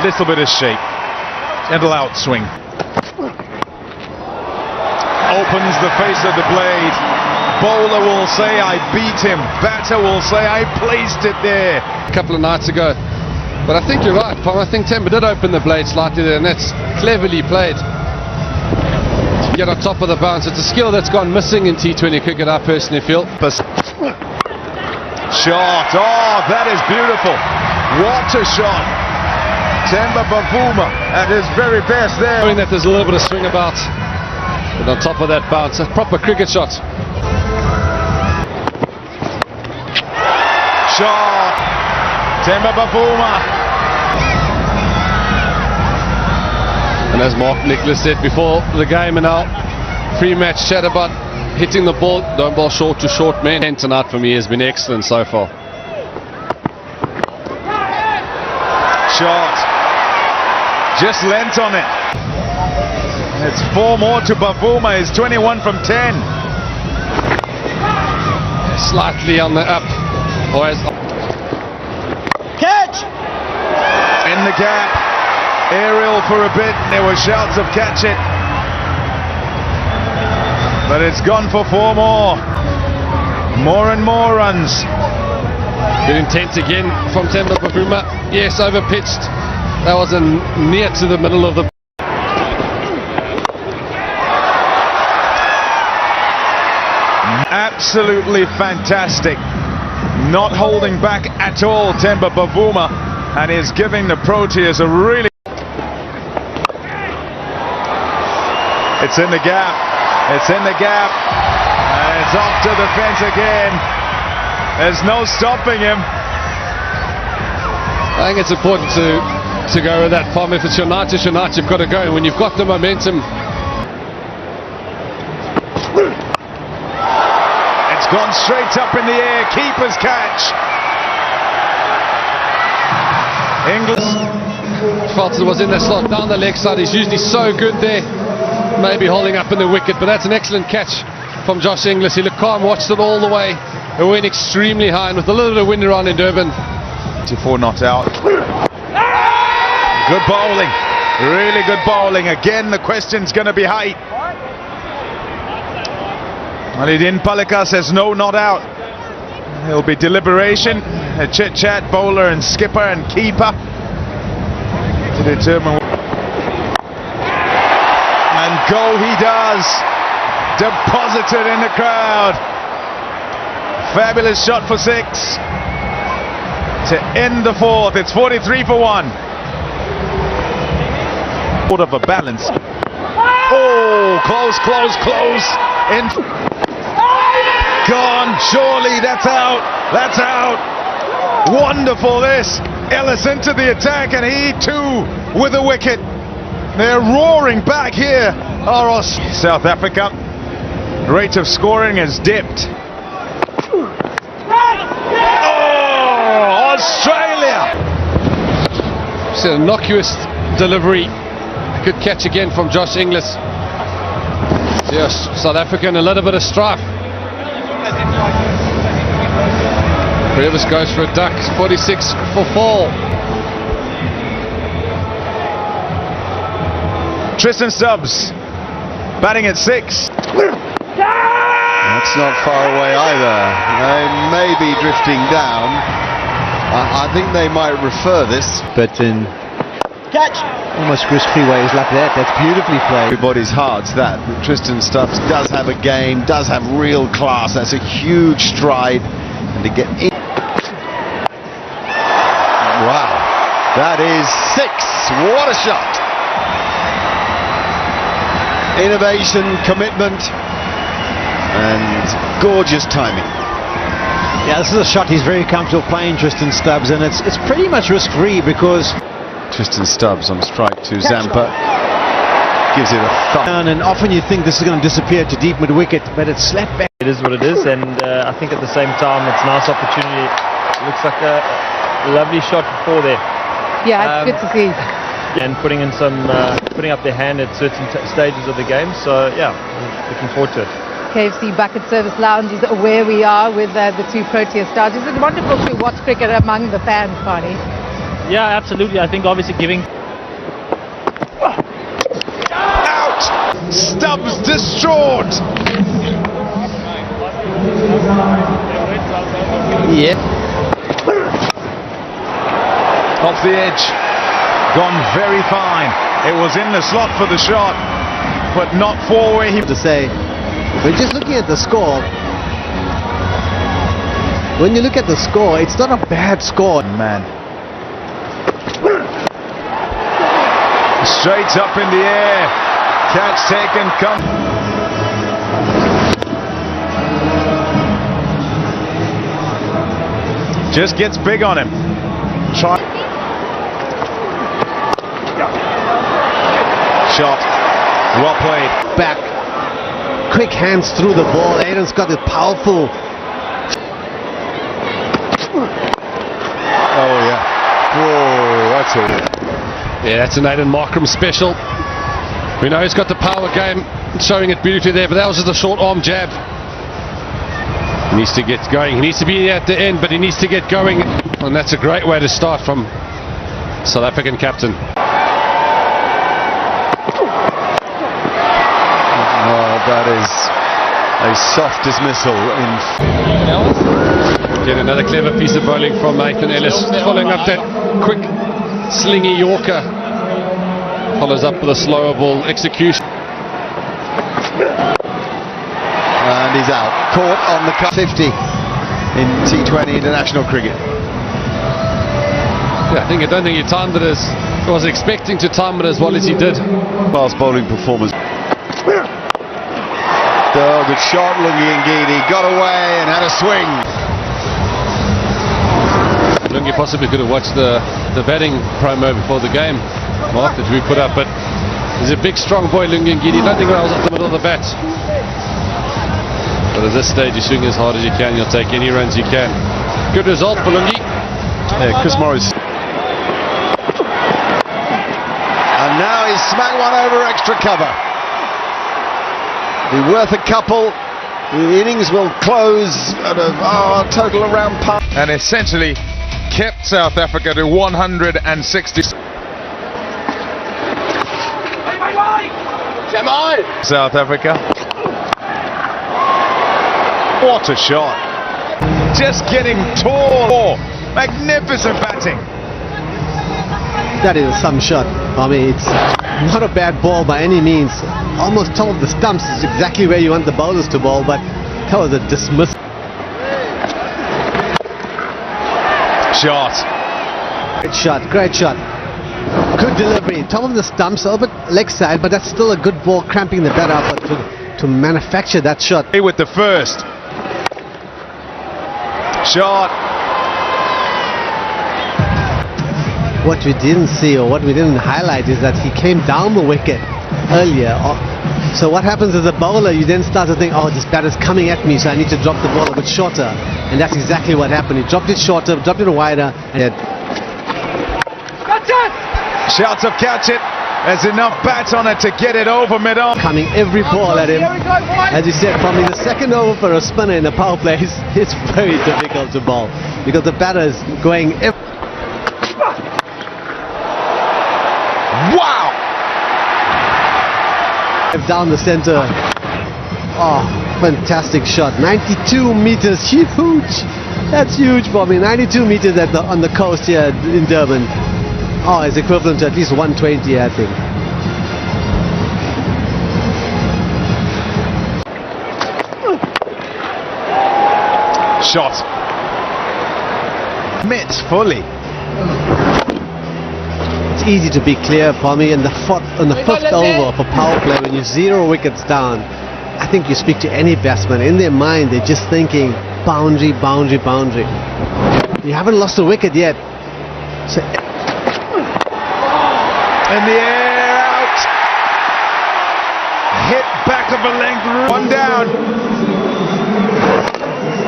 Little bit of shape. Gentle outswing. Opens the face of the blade. Bowler will say, I beat him. Batter will say, I placed it there. A couple of nights ago. But I think you're right, Pom. I think Temba did open the blade slightly there, and that's cleverly played. To get on top of the bounce. It's a skill that's gone missing in T20 cricket, I personally feel. Shot. Oh, that is beautiful. What a shot. Temba Bavuma at his very best there. Knowing that there's a little bit of swing about. But on top of that bounce, a proper cricket shot. Shot. Temba Bavuma. And as Mark Nicholas said before the game, and our pre-match chat about hitting the ball, don't bowl short to short men. And tonight for me has been excellent so far. Shot. Just lent on it. It's 4 more to Bavuma. He's 21 from 10. Slightly on the up. Or as catch! In the gap. Aerial for a bit. There were shouts of catch it. But it's gone for 4 more. More and more runs. Good intent again from Temba Bavuma. Yes, overpitched. That was near to the middle of the... Absolutely fantastic. Not holding back at all, Temba Bavuma, and is giving the Proteas a really... It's in the gap. It's in the gap. And it's off to the fence again. There's no stopping him. I think it's important to go with that, Pom. If it's your night, it's your night. You've got to go. And when you've got the momentum... It's gone straight up in the air. Keeper's catch. Inglis. Felton was in that slot down the leg side. He's usually so good there. Maybe holding up in the wicket, but that's an excellent catch from Josh Inglis. He looked calm, watched it all the way. It went extremely high, and with a little bit of wind around in Durban. 24 not out. Good bowling. Really good bowling. Again, the question's going to be height. Alidin Palika says no, not out. There'll be deliberation, a chit-chat, bowler and skipper and keeper to determine. And go he does. Deposited in the crowd. Fabulous shot for 6 to end the 4th. It's 43 for 1. Sort of a balance. Oh, close. In. Gone, surely, that's out. Wonderful this. Ellis into the attack, and he too with a wicket. They're roaring back here. Aros. South Africa. Rate of scoring has dipped. Oh, Australia. It's an innocuous delivery. Good catch again from Josh Inglis. Yes, South Africa in a little bit of strife. Rivers goes for a duck. 46 for 4. Tristan Stubbs batting at 6. That's not far away either. They may be drifting down. I think they might refer this. But in catch, almost risk-free ways like that. That's beautifully played. Everybody's hearts that Tristan Stubbs does have a game, does have real class. That's a huge stride, and to get in. Wow, that is 6. What a shot! Innovation, commitment, and gorgeous timing. Yeah, this is a shot he's very comfortable playing, Tristan Stubbs, and it's pretty much risk-free because Tristan Stubbs on strike to Zampa. Gives it a thump. And often you think this is going to disappear to deep mid-wicket, but it's slapped back. It is what it is, and I think at the same time it's a nice opportunity. It looks like a lovely shot before there. Yeah, it's good to see. And putting in some, putting up their hand at certain stages of the game. So yeah, looking forward to it. KFC Bucket Service Lounge is where we are with the 2 Protea stars. Is it wonderful to watch cricket among the fans, Barney? Yeah, absolutely. I think obviously giving. Out! Stubbs distraught! Yeah. Off the edge. Gone very fine. It was in the slot for the shot, but not for where he... To say, we're just looking at the score. When you look at the score, it's not a bad score. Man. Straight up in the air. Catch taken. Come. Just gets big on him. Try. Shot. Well played. Back. Quick hands through the ball. Aiden's got it powerful. Oh yeah. Whoa, that's it. Yeah, that's an Aiden Markram special. We know he's got the power game, showing it beautifully there, but that was just a short arm jab. He needs to get going. He needs to be at the end, but he needs to get going, and that's a great way to start from South African captain. Oh, that is a soft dismissal in. Get another clever piece of bowling from Nathan Ellis, following up that quick slingy Yorker. Follows up with a slower ball execution. And he's out. Caught on the 50 in T20 international cricket. Yeah, I don't think he timed it as was expecting to time it as well as he did. Fast bowling performance. Oh, good shot, Lungi Ngidi. Got away and had a swing. Lungi possibly could have watched the batting promo before the game, Mark, that we put up, but he's a big strong boy, Lungi Ngidi. Don't think I was off the middle of the bat, but at this stage you swing as hard as you can, you'll take any runs you can. Good result for Lungi. Yeah, Chris Morris. And now he's smacked one over extra cover. Be worth a couple. The innings will close at a total around par. And essentially kept South Africa to 160. South Africa. What a shot. Just getting tall. Magnificent batting. That is some shot. I mean, it's not a bad ball by any means. Almost top of the stumps is exactly where you want the bowlers to bowl, but that was a dismiss. Shot. Great shot, great shot. Good delivery. Top of the stumps, a little bit leg side, but that's still a good ball, cramping the bat up. But to manufacture that shot. With the first. Shot. What we didn't see or what we didn't highlight is that he came down the wicket earlier. So what happens as a bowler, you then start to think, oh, this bat is coming at me, so I need to drop the ball a bit shorter. And that's exactly what happened. He dropped it shorter, dropped it wider, and Shouts of catch it. There's enough bat on it to get it over mid-arm. coming every ball at him. As you said, probably the second over for a spinner in a power play it's very difficult to bowl because the batter is going Wow! down the center. Oh, fantastic shot. 92 meters, huge. That's huge for me. 92 meters on the coast here in Durban. Oh, it's equivalent to at least 120, I think. Shot. Mitts fully. It's easy to be clear for me in the fifth over for power play when you're 0 wickets down. I think you speak to any batsman, in their mind they're just thinking boundary, boundary, boundary. You haven't lost a wicket yet. So, In the air, out. Hit back of a length. One down.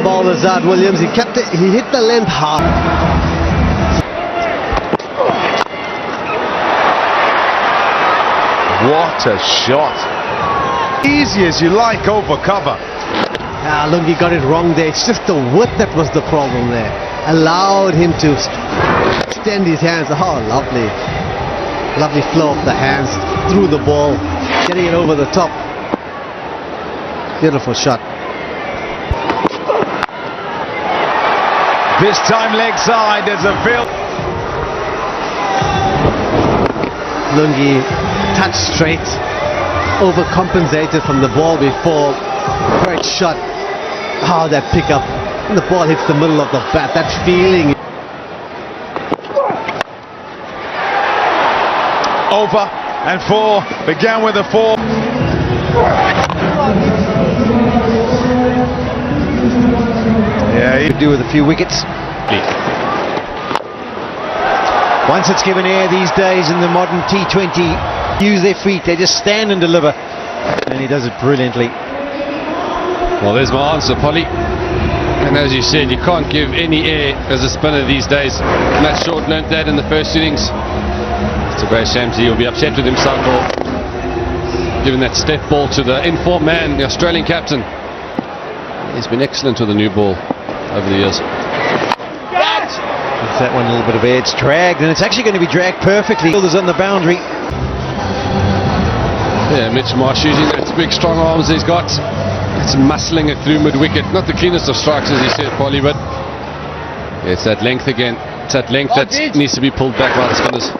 bowler Zard Williams, he kept it, he hit the length hard. What a shot. Easy as you like over cover. Lungi got it wrong there. It's just the width that was the problem there. Allowed him to extend his hands. Oh, lovely. Lovely flow of the hands through the ball, getting it over the top. Beautiful shot. This time leg side, there's a field. Lungi touched straight, overcompensated from the ball before. Great shot. Oh, that pickup. And the ball hits the middle of the bat. That feeling. Over and 4. Began with a 4. Yeah, he could do with a few wickets. Once it's given air these days in the modern T20, use their feet, they just stand and deliver. And he does it brilliantly. Well, there's my answer, Polly. And as you said, you can't give any air as a spinner these days. Matt Short learnt that in the first innings. It's a great shame. He'll be upset with himself for giving that step ball to the in-form man, the Australian captain. He's been excellent with the new ball over the years. Gives that one a little bit of air. It's dragged, and it's actually going to be dragged perfectly. Fielders on the boundary. Yeah, Mitch Marsh using those big strong arms he's got. It's muscling it through mid-wicket. Not the cleanest of strikes, as he said, Polly, but it's that length again. It's that length that needs to be pulled back by the spinners.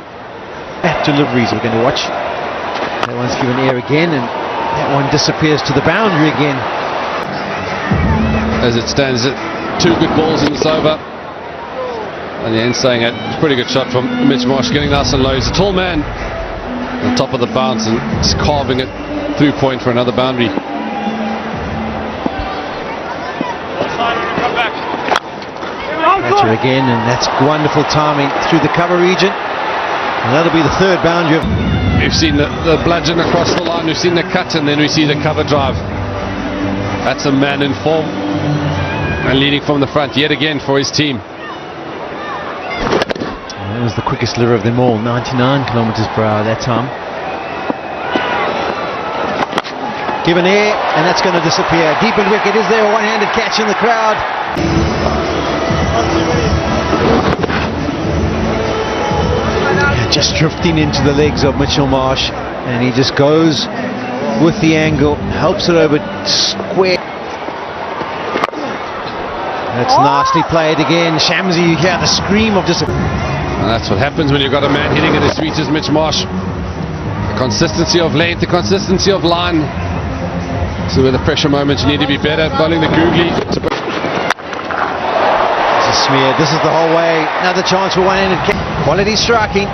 Bat deliveries we're going to watch. That one's given air again, and that one disappears to the boundary again. As it stands, 2 good balls in this over. And the end saying it. It's a pretty good shot from Mitch Marsh, getting nice and low. He's a tall man on top of the bounce and just carving it through point for another boundary. Catcher again, and that's wonderful timing through the cover region. And that'll be the 3rd boundary. We've seen the bludgeon across the line, we've seen the cut, and then we see the cover drive. That's a man in form and leading from the front yet again for his team. That was the quickest liver of them all, 99 kilometres per hour that time. Given air, and that's going to disappear. Deep in wicket, is there a one-handed catch in the crowd? Just drifting into the legs of Mitchell Marsh, and he just goes with the angle, helps it over square. That's nicely played again. Shamsi, you hear the scream of disappointment. And that's what happens when you've got a man hitting at as sweet as Mitch Marsh. The consistency of length, the consistency of line. So with the pressure moments, you need to be better. Bowling the googly. This is smeared. This is the whole way. Another chance for one-handed catch. Quality striking.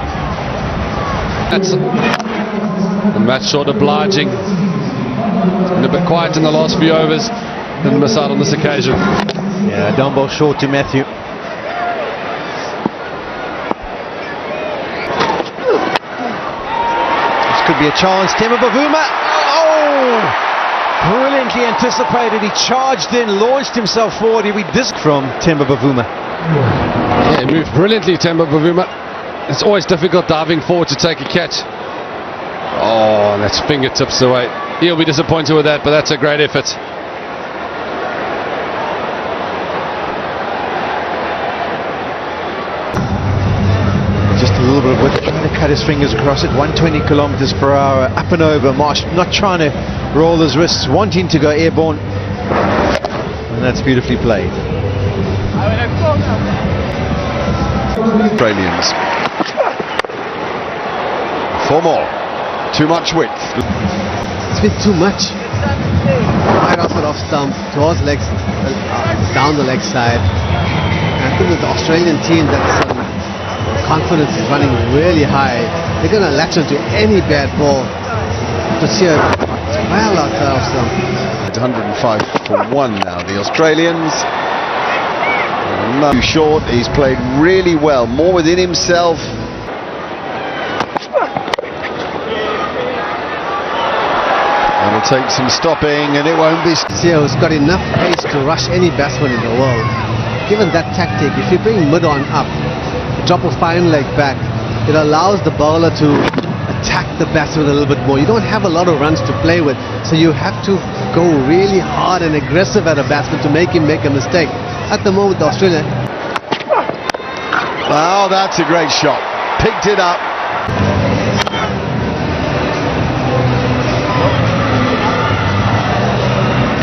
That's the match short obliging. It's been a bit quiet in the last few overs. Didn't miss out on this occasion. Yeah, down ball short to Matthew. This could be a chance. Temba Bavuma. Oh! Brilliantly anticipated. He charged in, launched himself forward. He'll be disc from Temba Bavuma. Yeah, he moved brilliantly, Temba Bavuma. It's always difficult diving forward to take a catch. Oh, that's fingertips away. He'll be disappointed with that, but that's a great effort. Just a little bit of width, trying to cut his fingers across it. 120 kilometers per hour, up and over. Marsh not trying to roll his wrists, wanting to go airborne. And that's beautifully played. Australians. 4 more. Too much width. It's been too much. Right off it off stump, towards legs, down the leg side. And I think with the Australian team, that's confidence is running really high. They're going to latch onto any bad ball. But here, it's well outside off stump. 105 for 1 now. The Australians. Not too short. He's played really well. More within himself. It'll take some stopping, and it won't be. Seo's got enough pace to rush any batsman in the world. Given that tactic, if you bring mid-on up, drop a fine leg back, it allows the bowler to attack the batsman a little bit more. You don't have a lot of runs to play with, so you have to go really hard and aggressive at a batsman to make him make a mistake. At the moment, the Australian Oh, that's a great shot. Picked it up.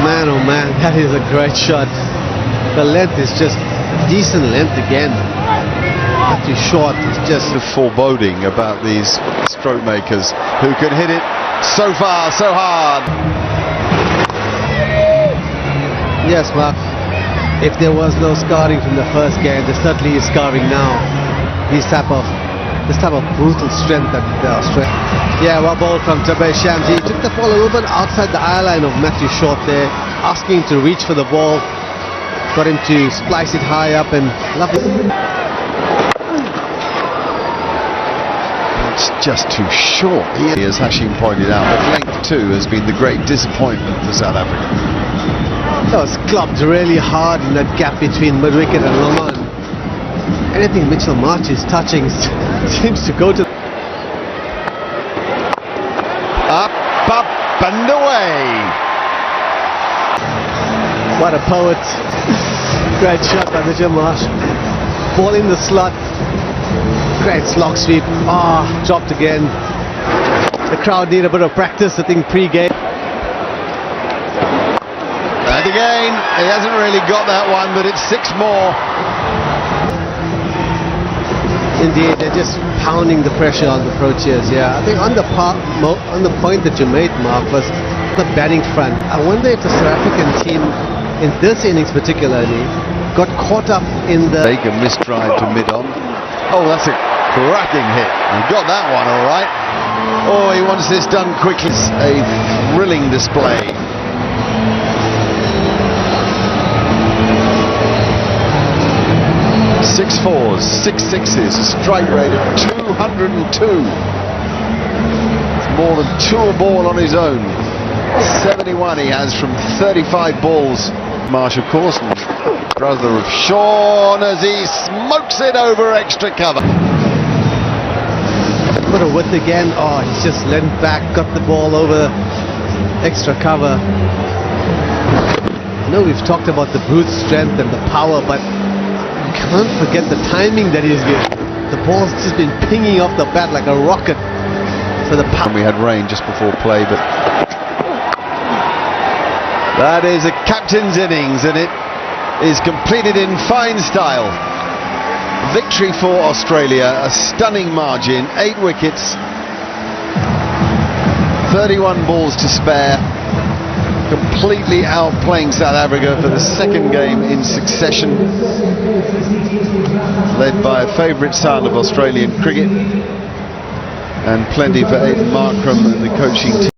Man, oh man, that is a great shot. The length is just decent length again. Not too short, it's just... The foreboding about these stroke makers who can hit it so far, so hard. Yes, Mark. If there was no scarring from the first game, there certainly is scarring now. This type of brutal strength that Australia. Yeah, well ball from Tabe Shamsi. He took the ball a little bit outside the eye line of Matthew Short there, asking him to reach for the ball. Got him to splice it high up and lovely. It's just too short. As Hashim pointed out, but length too has been the great disappointment for South Africa. That was clubbed really hard in that gap between mid-wicket and Loman. Anything Mitchell Marsh is touching seems to go to... Up and away. What a poet. Great shot by Mitchell Marsh. Ball in the slot. Great slog sweep. Dropped again. The crowd need a bit of practice, I think, pre-game. And again, he hasn't really got that one, but it's 6 more. Indeed, they're just pounding the pressure on the Proteas. Yeah, I think on the point that you made, Mark, was the batting front. I wonder if the South African team, in this innings particularly, got caught up in the... Take a misdrive to mid-on. Oh, that's a cracking hit. He got that one all right. Oh, he wants this done quickly. It's a thrilling display. 6 fours, 6 sixes, a strike rate of 202. It's more than 2 a ball on his own. 71 he has from 35 balls. Marsh, of course, brother of Sean, as he smokes it over extra cover. Put a width again. Oh, he's just leant back, got the ball over extra cover. I know we've talked about the brute strength and the power, but you can't forget the timing that he's given. The ball's just been pinging off the bat like a rocket. So the power. We had rain just before play, but that is a captain's innings, and it is completed in fine style. Victory for Australia, a stunning margin, 8 wickets, 31 balls to spare, completely outplaying South Africa for the 2nd game in succession, led by a favourite son of Australian cricket, and plenty for Aiden Markram and the coaching team.